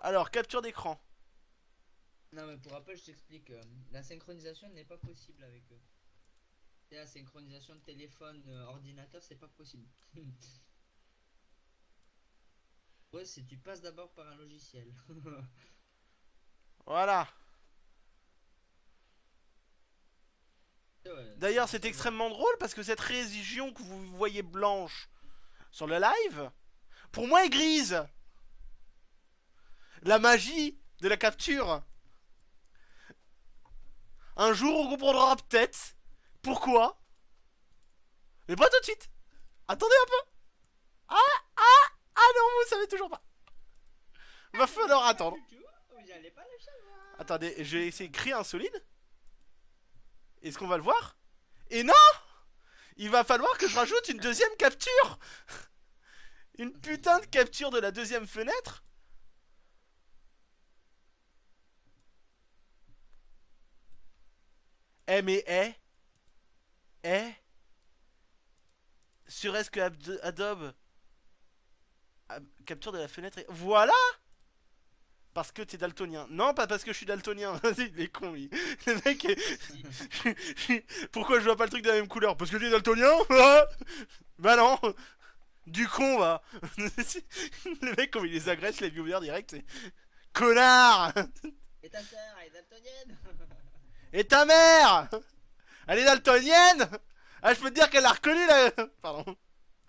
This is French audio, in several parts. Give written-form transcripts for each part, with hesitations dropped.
Alors, capture d'écran. Non, mais pour rappel, je t'explique. La synchronisation n'est pas possible avec eux. Et la synchronisation de téléphone, ordinateur, c'est pas possible. Ouais, c'est tu passes d'abord par un logiciel. Voilà. Ouais, c'est D'ailleurs, pour c'est ça que extrêmement drôle parce que cette région que vous voyez blanche sur le live, pour moi est grise. La magie de la capture. Un jour, on comprendra peut-être pourquoi. Mais pas tout de suite. Attendez un peu. Ah non, vous savez toujours pas. Va je ne falloir sais pas attendre. du tout. Vous n'allez pas le savoir. Attendez, je vais essayer de créer un solide. Est-ce qu'on va le voir? Et non, il va falloir que je rajoute une deuxième capture. Une putain de capture de la deuxième fenêtre. Eh mais serait-ce que Adobe capture de la fenêtre et... Voilà. Parce que t'es daltonien. Non, pas parce que je suis daltonien. Vas-y, il est con, lui. Le mec est... Si. Pourquoi je vois pas le truc de la même couleur? Parce que tu es daltonien. Bah non. Du con, va. Le mec, comme il les agresse, les viewers direct, c'est... Connard. Et ta sœur, elle est daltonienne. Et ta mère. Elle est daltonienne. Ah, je peux te dire qu'elle l'a reconnu, là. Pardon.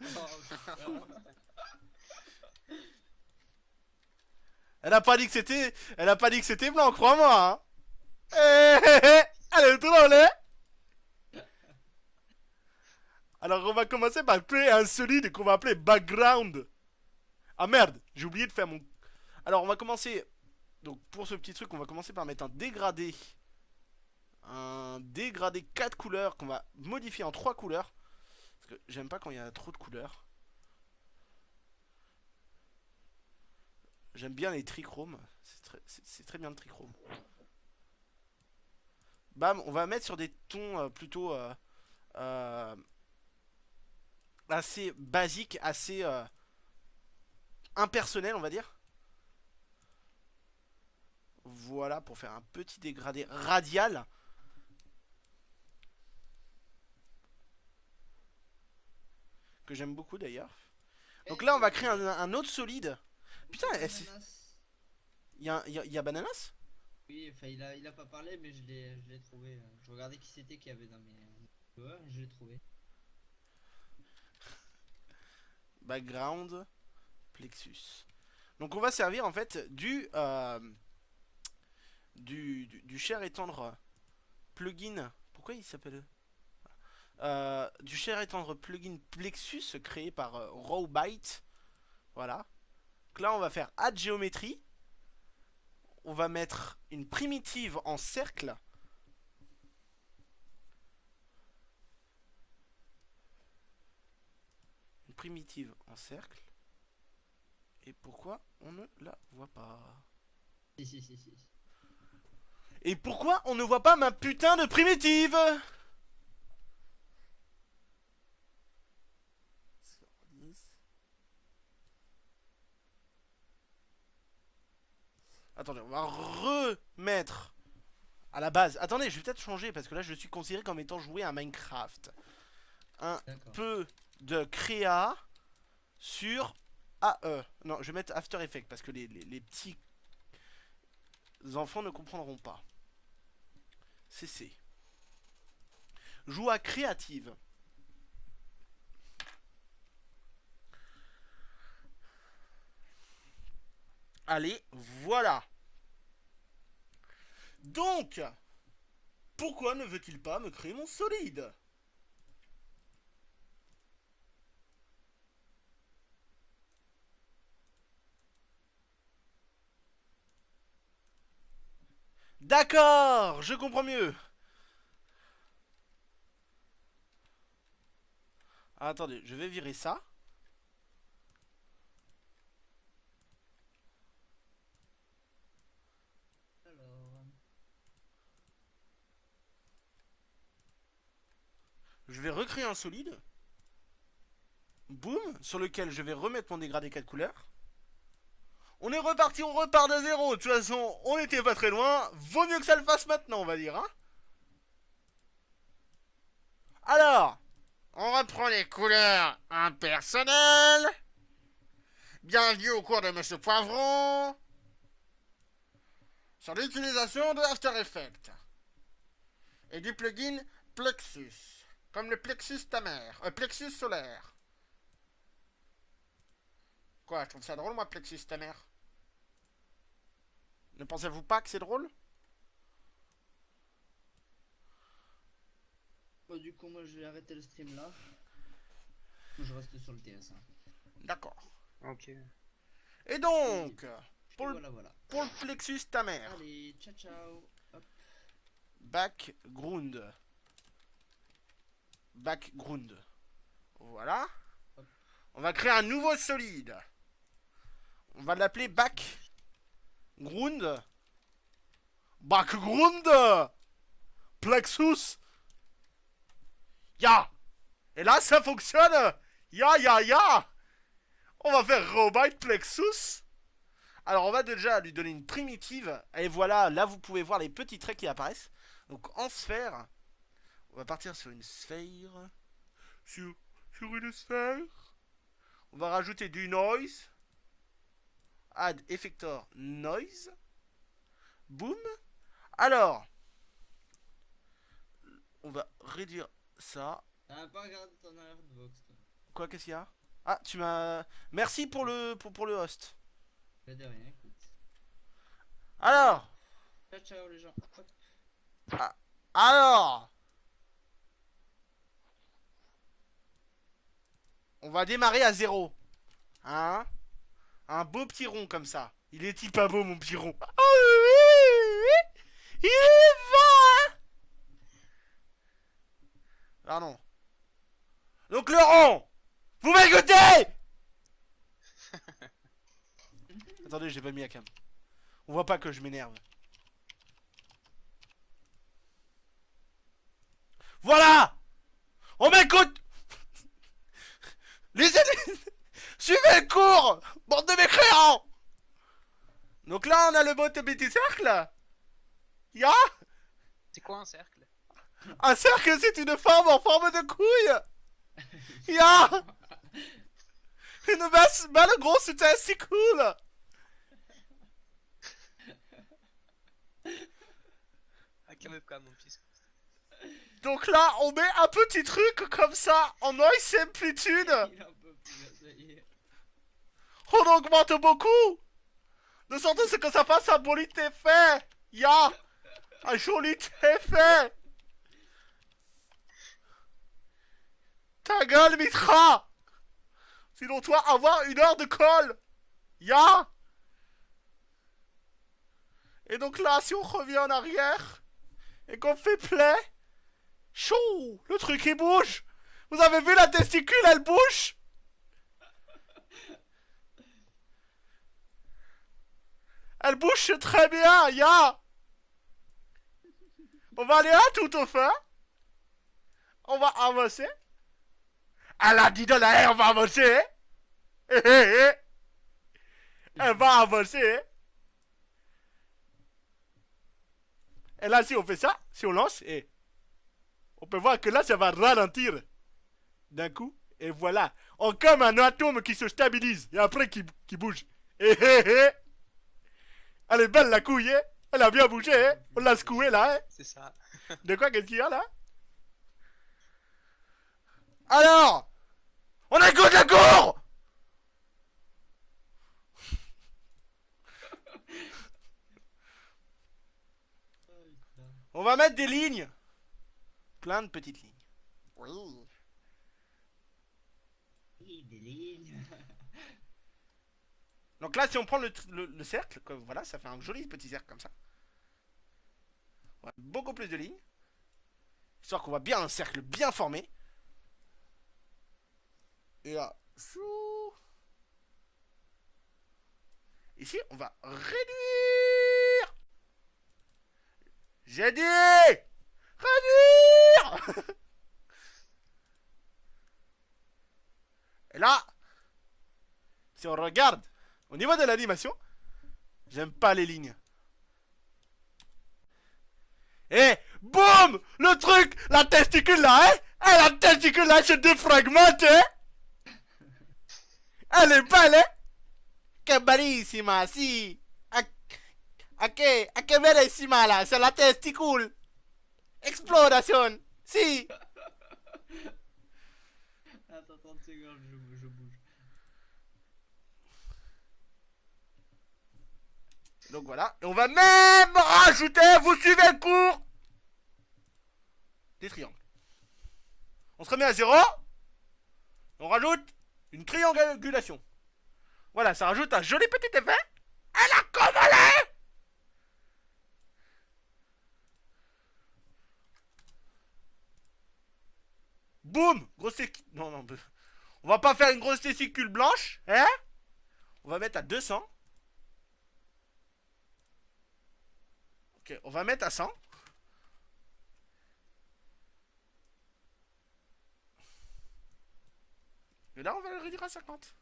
Oh putain. Elle a pas dit que c'était... Elle a pas dit que c'était blanc, crois-moi, hein. Elle est drôle, hein. Alors on va commencer par créer un solide qu'on va appeler background. Ah merde, j'ai oublié de faire mon... Alors on va commencer... Donc pour ce petit truc, on va commencer par mettre un dégradé. Un dégradé 4 couleurs qu'on va modifier en 3 couleurs. Parce que j'aime pas quand il y a trop de couleurs. J'aime bien les trichromes. C'est très bien le trichrome. Bam, on va mettre sur des tons plutôt euh, assez basiques, assez impersonnels, on va dire. Voilà, pour faire un petit dégradé radial. Que j'aime beaucoup d'ailleurs. Donc là, on va créer un autre solide. Putain, Bananas. y a Bananas. Oui, enfin, il a pas parlé, mais je l'ai trouvé. Je regardais qui c'était qu'il y avait dans mes. Ouais, je l'ai trouvé. Background, plexus. Donc on va servir en fait du cher et tendre plugin. Pourquoi il s'appelle du cher et tendre plugin Plexus créé par Rawbyte. Voilà. Donc là, on va faire add géométrie. On va mettre une primitive en cercle. Une primitive en cercle. Et pourquoi on ne la voit pas? Si, si, si, si. Et pourquoi on ne voit pas ma putain de primitive? Attendez, on va remettre à la base. Attendez, je vais peut-être changer parce que là je suis considéré comme étant joué à Minecraft. Un D'accord. peu de créa sur AE. Non, je vais mettre After Effects parce que les petits enfants ne comprendront pas. CC. Joue à créative. Allez, voilà. Donc, pourquoi ne veut-il pas me créer mon solide? D'accord, je comprends mieux. Attendez, je vais virer ça. Alors. Je vais recréer un solide. Boum, sur lequel je vais remettre mon dégradé 4 couleurs. On est reparti, on repart de zéro. De toute façon, on était pas très loin. Vaut mieux que ça le fasse maintenant, on va dire. Hein. Alors, on reprend les couleurs impersonnelles. Bienvenue au cours de Monsieur Poivron. Sur l'utilisation de After Effects. Et du plugin Plexus. Comme le plexus ta mère. Plexus solaire. Quoi, je trouve ça drôle, moi, plexus ta mère. Ne pensez-vous pas que c'est drôle? Bon, du coup, moi je vais arrêter le stream là. Je reste sur le TS1. D'accord. Ok. Et donc, pour, Voilà, voilà. pour le plexus ta mère. Allez, ciao ciao. Hop. Background. Background. Voilà. On va créer un nouveau solide. On va l'appeler Background. Background. Plexus. Ya. Et là, ça fonctionne. Ya. On va faire Robite Plexus. Alors, on va déjà lui donner une primitive. Et voilà, là, vous pouvez voir les petits traits qui apparaissent. Donc, en sphère, on va partir sur une sphère. Sur une sphère. On va rajouter du noise. Add effector noise. Boom. Alors, on va réduire ça. T'as pas regardé ton alert box, toi. Quoi, qu'est-ce qu'il y a? Ah, tu m'as... Merci pour le host. Pas de rien, écoute. Alors, Ciao ciao les gens. Hop. alors, on va démarrer à 0. Hein? Un beau petit rond comme ça. Il est-il pas beau, mon petit rond? Oh oui, il est beau, hein? Pardon. Donc le rond, vous m'écoutez? Attendez, j'ai pas mis la cam. On voit pas que je m'énerve. Voilà! On m'écoute! Suivez le cours! Bande de mécréants! Donc là, on a le beau petit cercle. Ya! C'est quoi un cercle? Un cercle, c'est une forme en forme de couille! Ya! Une balle grosse, c'est si cool! Ah, quand même, mon petit. Donc là, on met un petit truc comme ça en noise amplitude. Il en peut plus, là, ça y est. On augmente beaucoup. De sorte à ce que ça fasse un joli effet. Ya! Un joli effet. Ta gueule, Mitra. Sinon, toi, avoir 1 heure de colle. Ya! Et donc là, si on revient en arrière et qu'on fait play, chou, le truc il bouge. Vous avez vu la testicule, elle bouge. Elle bouge très bien, ya. On va aller à tout au fin. On va avancer. Elle a dit de la haie, on va avancer. Elle va avancer. Et là, si on fait ça, si on lance, et on peut voir que là, ça va ralentir d'un coup. Et voilà. On comme un atome qui se stabilise et après qui bouge. Elle est belle la couille, hein? Elle a bien bougé, hein? On l'a secoué là, hein? C'est ça. De quoi, qu'est-ce qu'il y a là? Alors, on écoute la cour. On va mettre des lignes. Plein de petites lignes. Oui. Oui, des lignes. Donc là, si on prend le cercle, comme, voilà, ça fait un joli petit cercle comme ça. Voilà, beaucoup plus de lignes. Histoire qu'on voit bien un cercle bien formé. Et là, chou. Ici, on va réduire. J'ai dit réduire. Et là, si on regarde au niveau de l'animation, J'aime pas les lignes. Eh, boum! Le truc, la testicule là, hein? Eh, la testicule là se défragmente, hein? Elle est belle, hein? Que bellissima, si! A que bellissima là, c'est la testicule! Exploration! Si! Attends 30 secondes, je bouge. Donc voilà, et on va même rajouter, vous suivez le cours, des triangles. On se remet à 0. On rajoute une triangulation. Voilà, ça rajoute un joli petit effet. Elle a combolé. Boum. Grosse testicule. Non, on va pas faire une grosse testicule blanche, hein? On va mettre à 200. Ok, on va mettre à 100. Et là, on va le réduire à 50.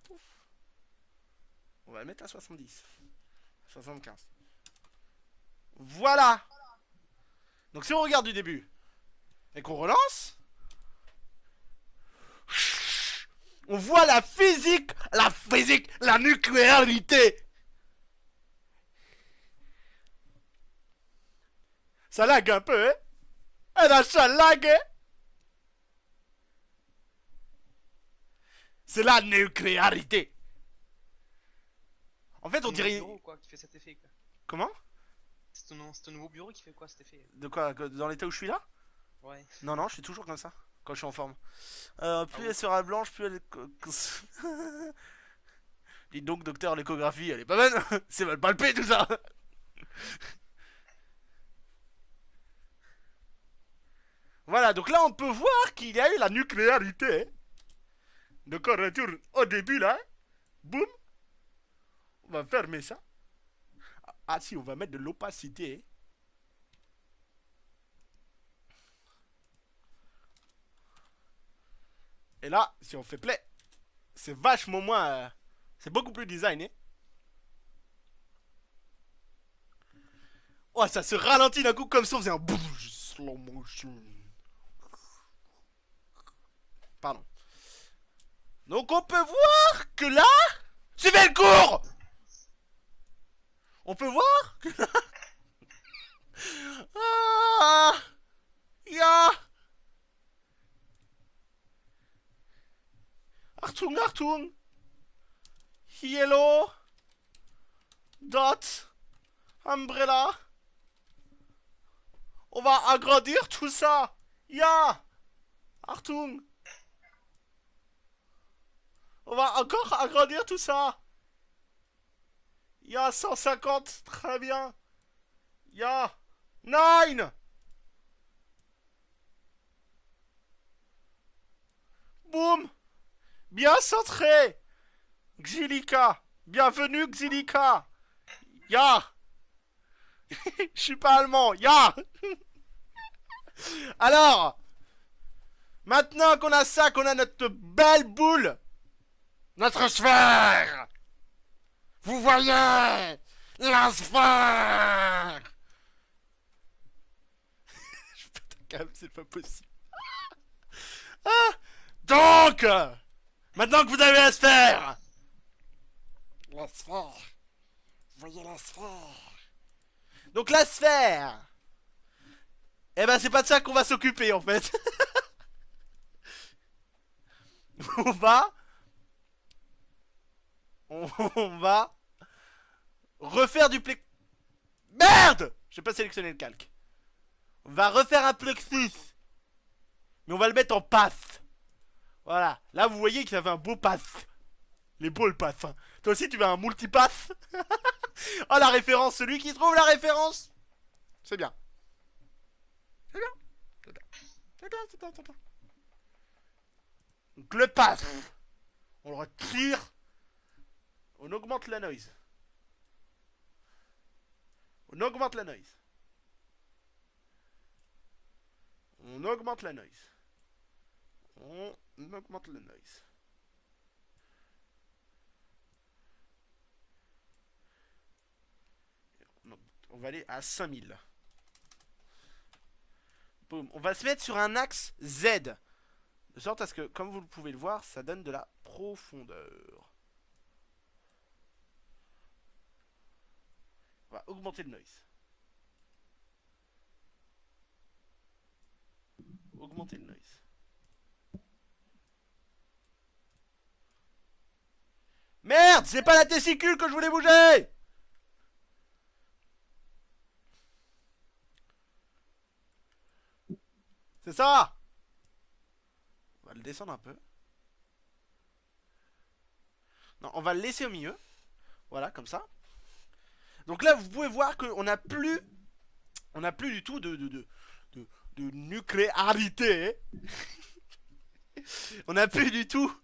Pouf. On va le mettre à 70. 75. Voilà. Donc si on regarde du début et qu'on relance, on voit la physique, la nucléarité. Ça lag un peu, hein? Elle a ça lag, hein? C'est la nucléarité. En fait, on C'est ton dirait... bureau quoi qui fait cet effet quoi. Comment? C'est ton nouveau bureau qui fait quoi cet effet? De quoi? Dans l'état où je suis là? Ouais. Non, je suis toujours comme ça, quand je suis en forme. Plus bon elle sera blanche, plus elle... Dites donc, docteur, l'échographie, elle est pas bonne. C'est mal palpé, tout ça. Voilà, donc là, on peut voir qu'il y a eu la nucléarité. Donc, on retourne au début, là. Boum. On va fermer ça. Ah, si, on va mettre de l'opacité. Et là, si on fait play, c'est vachement moins... c'est beaucoup plus designé. Oh, ça se ralentit d'un coup comme ça, on faisait un... slow motion. Pardon. Donc on peut voir que là... Suivez le cours. On peut voir que là... Ah, ya. Achtung. Yellow. Dot. Umbrella. On va agrandir tout ça. Ya. Achtung. On va encore agrandir tout ça. Ya 150. Très bien. Ya 9. Boum. Bien centré. Xilica. Bienvenue Xilica. Ya. Je suis pas allemand. Ya. Alors. Maintenant qu'on a ça, qu'on a notre belle boule. Notre sphère. Vous voyez. La sphère. Je pète un câble, c'est pas possible. Ah. Donc. Maintenant que vous avez la sphère. La sphère. Vous voyez la sphère. Donc la sphère. Eh ben c'est pas de ça qu'on va s'occuper en fait. On va refaire du plexus. Merde. J'ai pas sélectionné le calque. On va refaire un plexus. Mais on va le mettre en path. Voilà. Là vous voyez qu'il avait un beau path. Les beaux le path. Hein. Toi aussi tu veux un multipath. Oh la référence. Celui qui trouve la référence. C'est bien. C'est bien. C'est bien. Donc le path. On le retire. On augmente la noise. On augmente la noise. On augmente la noise. On augmente la noise. On va aller à 5000. Boum. On va se mettre sur un axe Z. De sorte à ce que, comme vous pouvez le voir, ça donne de la profondeur. On va augmenter le noise. Augmenter le noise. Merde, c'est pas la testicule que je voulais bouger. C'est ça. On va le descendre un peu. Non, on va le laisser au milieu. Voilà, comme ça. Donc là, vous pouvez voir qu'on n'a plus... On n'a plus du tout de nucléarité. On n'a plus du tout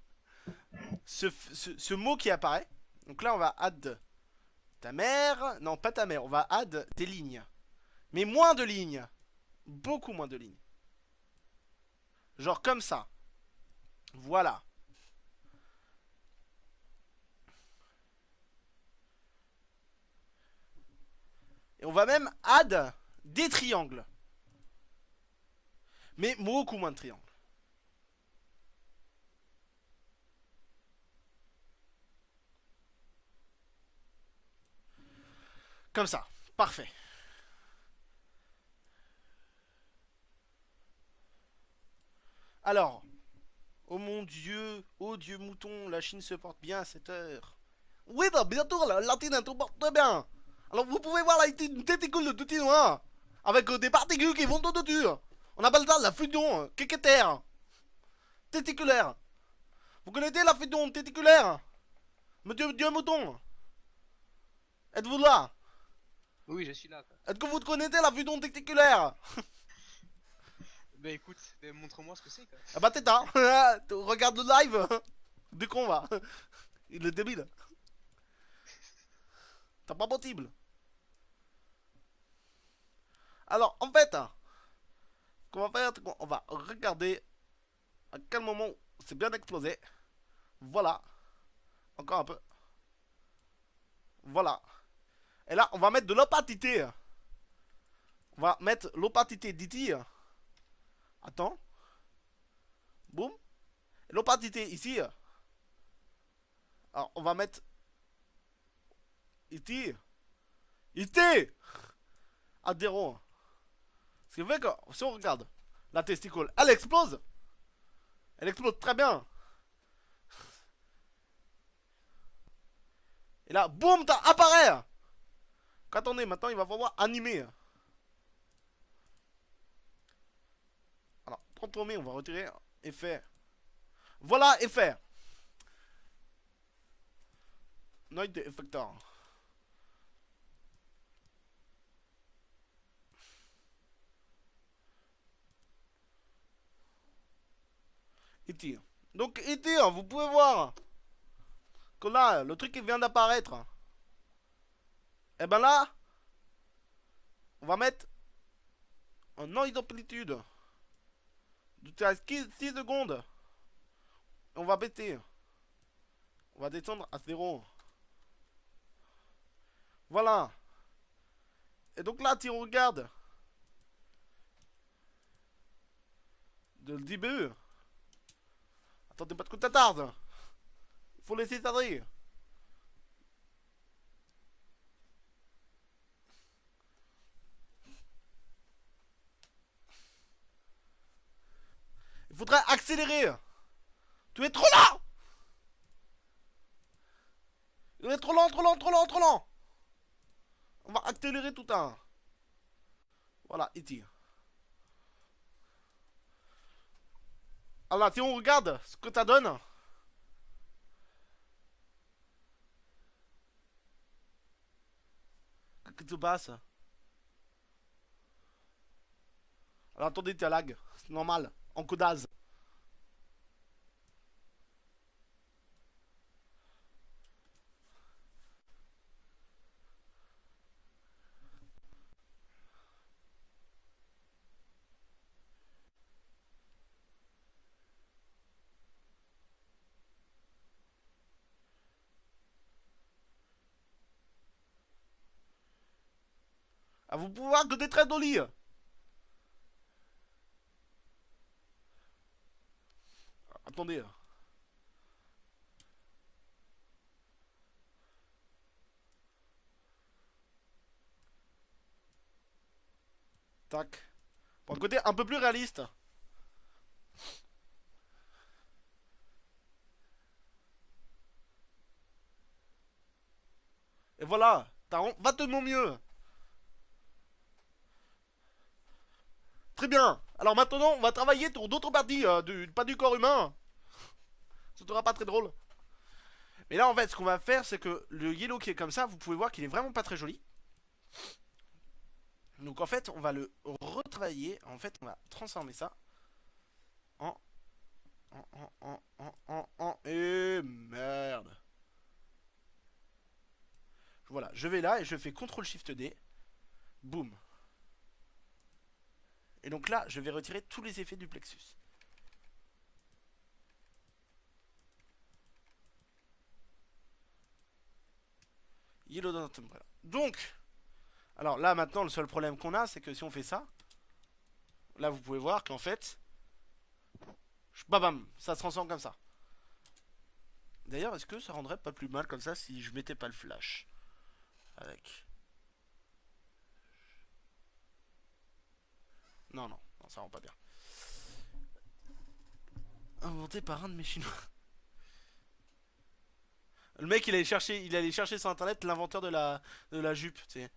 ce mot qui apparaît. Donc là, on va add ta mère. Non, pas ta mère. On va add des lignes. Mais moins de lignes. Beaucoup moins de lignes. Genre comme ça. Voilà. Et on va même add des triangles. Mais beaucoup moins de triangles. Comme ça. Parfait. Alors. Oh mon dieu. Oh Dieu mouton. La Chine se porte bien à cette heure. Oui, bah, bientôt la Latine se porte bien. Alors vous pouvez voir là une téticule de tout noir. Avec des particules qui vont tout dessus. On appelle ça la fusion quéquétaire. Téticulaire. Vous connaissez la fusion téticulaire? Monsieur Dieu mouton. Êtes-vous là? Oui, je suis là. Quoi. Est-ce que vous connaissez la fusion téticulaire? Bah écoute, montre-moi ce que c'est. Quoi. Ah bah t'es là. Regarde le live. Dès qu'on va. Il est débile. C'est pas possible. Alors en fait, ce qu'on va faire, c'est qu'on va regarder à quel moment c'est bien explosé. Voilà. Encore un peu. Voilà. Et là, on va mettre de l'opacité. On va mettre l'opacité d'ici. Attends. Boum. L'opacité ici. Alors, on va mettre... Ici. Ici. À 0. Ce qui fait que, si on regarde, la testicule, elle explose. Elle explose très bien. Et là, boum, t'as apparaît. Attendez, maintenant il va falloir animer. Alors, transformer, on va retirer effet. Voilà, effet. Noise de effector. E.T. Donc E.T, vous pouvez voir que là, le truc qui vient d'apparaître. Et ben là, on va mettre un noise d'amplitude de 6 secondes. On va baisser. On va descendre à 0. Voilà. Et donc là, si on regarde de le début. Attendez pas de coup de tarde. Il faut laisser ça rire. Il faudrait accélérer. Tu es trop lent. Il est trop lent, trop lent, trop lent, trop lent. On va accélérer tout un. Voilà, il tire. Alors, si on regarde ce que ça donne. Qu'est-ce qui se passe? Alors, attendez, t'as lag. C'est normal. En codage. Ah, vous pouvez voir que des traits d'oli. Attendez. Tac. Pour un côté un peu plus réaliste. Et voilà. Va de mon mieux. Très bien. Alors maintenant, on va travailler sur d'autres parties, pas du corps humain. Ce sera pas très drôle. Mais là, en fait, ce qu'on va faire, c'est que le yellow qui est comme ça, vous pouvez voir qu'il est vraiment pas très joli. Donc en fait, on va le retravailler. En fait, on va transformer ça en... Et merde. Voilà, je vais là et je fais CTRL-SHIFT-D. Boum. Et donc là, je vais retirer tous les effets du plexus. Yellow Dot Umbrella. Donc, alors là maintenant, le seul problème qu'on a, c'est que si on fait ça, là vous pouvez voir qu'en fait, bam, ça se transforme comme ça. D'ailleurs, est-ce que ça rendrait pas plus mal comme ça si je mettais pas le flash avec... Non, non, non, ça rend pas bien. Inventé par un de mes chinois. Le mec, il allait chercher sur internet l'inventeur de la jupe, tu sais.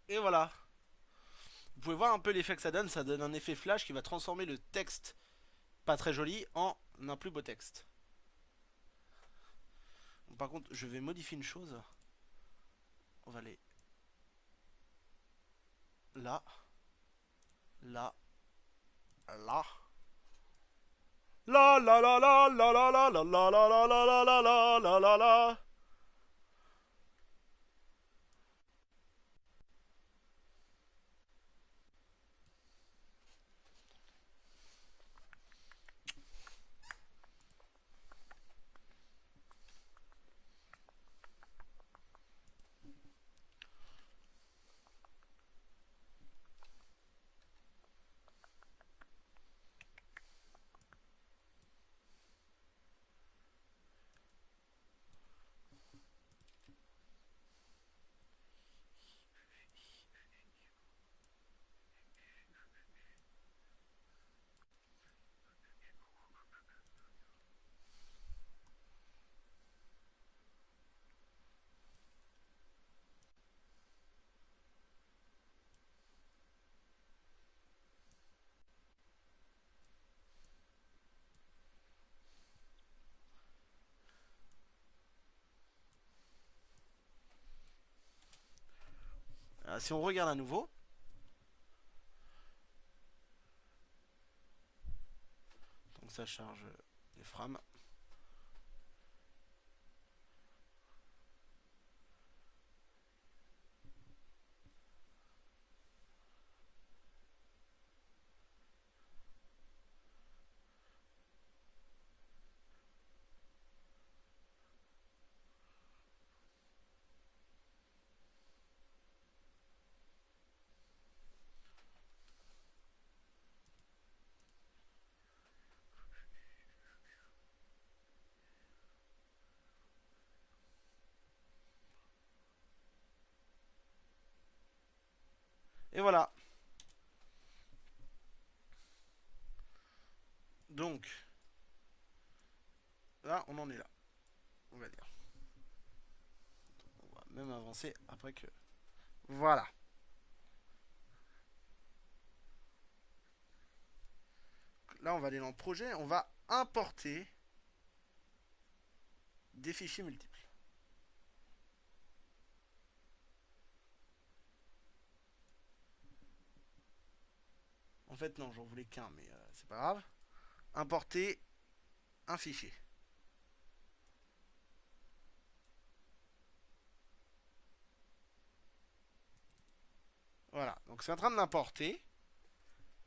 Et voilà. Vous pouvez voir un peu l'effet que ça donne un effet flash qui va transformer le texte pas très joli en un plus beau texte. Bon, par contre, je vais modifier une chose. On va aller là, là, là. La la la la la la la la la la la la la la la la la. Si on regarde à nouveau, donc ça charge les frames. Et voilà. Donc, là, on en est là. On va dire. On va même avancer après que... Voilà. Là, on va aller dans le projet. On va importer des fichiers multiples. En fait, non, j'en voulais qu'un, mais c'est pas grave. Importer un fichier. Voilà, donc c'est en train de l'importer.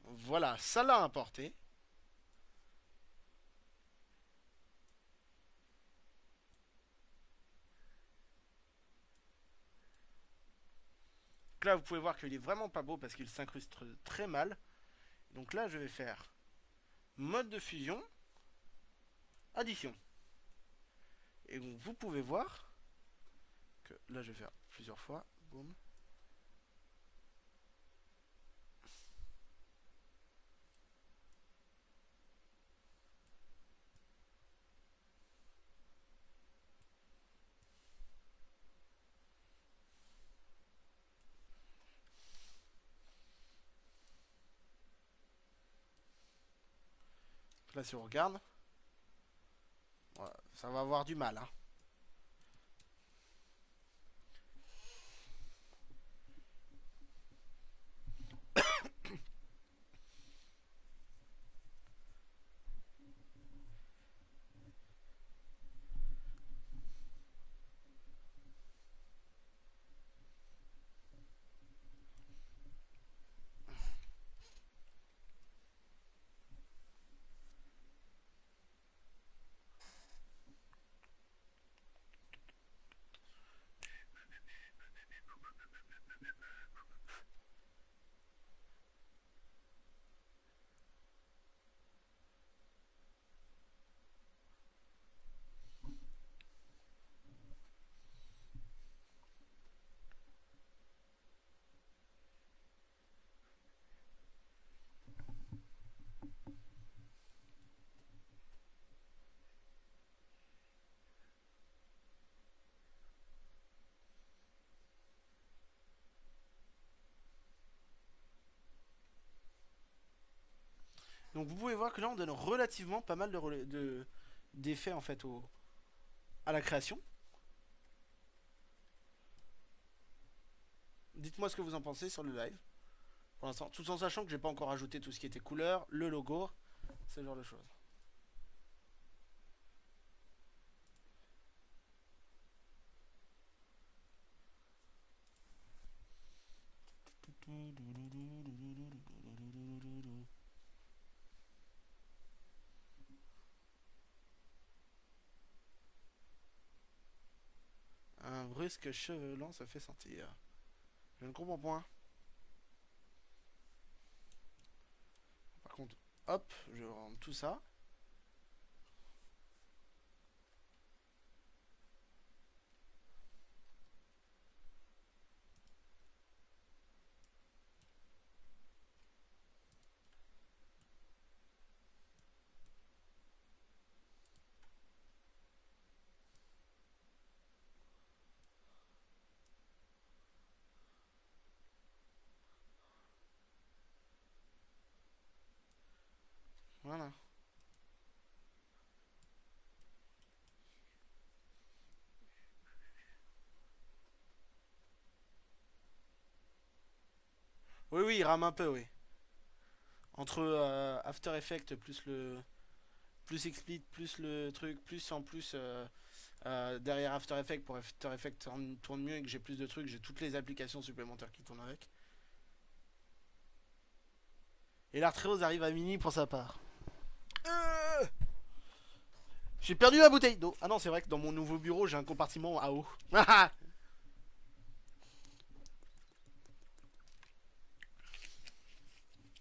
Voilà, ça l'a importé. Donc là, vous pouvez voir qu'il est vraiment pas beau parce qu'il s'incruste très mal. Donc là, je vais faire mode de fusion, addition. Et donc, vous pouvez voir que là, je vais faire plusieurs fois. Boum. Là, si on regarde, voilà, ça va avoir du mal. Hein. Donc vous pouvez voir que là, on donne relativement pas mal d'effets en fait à la création. Dites-moi ce que vous en pensez sur le live. Pour l'instant, tout en sachant que j'ai pas encore ajouté tout ce qui était couleur, le logo, ce genre de choses. Un brusque chevelant se fait sentir. Je ne comprends point. Par contre, hop, je rentre tout ça. Voilà. Oui, oui, il rame un peu, oui. Entre After Effects plus le... Plus XSplit, plus le truc, plus en plus... derrière After Effects, pour After Effects tourne mieux et que j'ai plus de trucs, j'ai toutes les applications supplémentaires qui tournent avec. Et l'Artreos arrive à mini pour sa part. J'ai perdu ma bouteille d'eau. Ah non, c'est vrai que dans mon nouveau bureau, j'ai un compartiment à eau.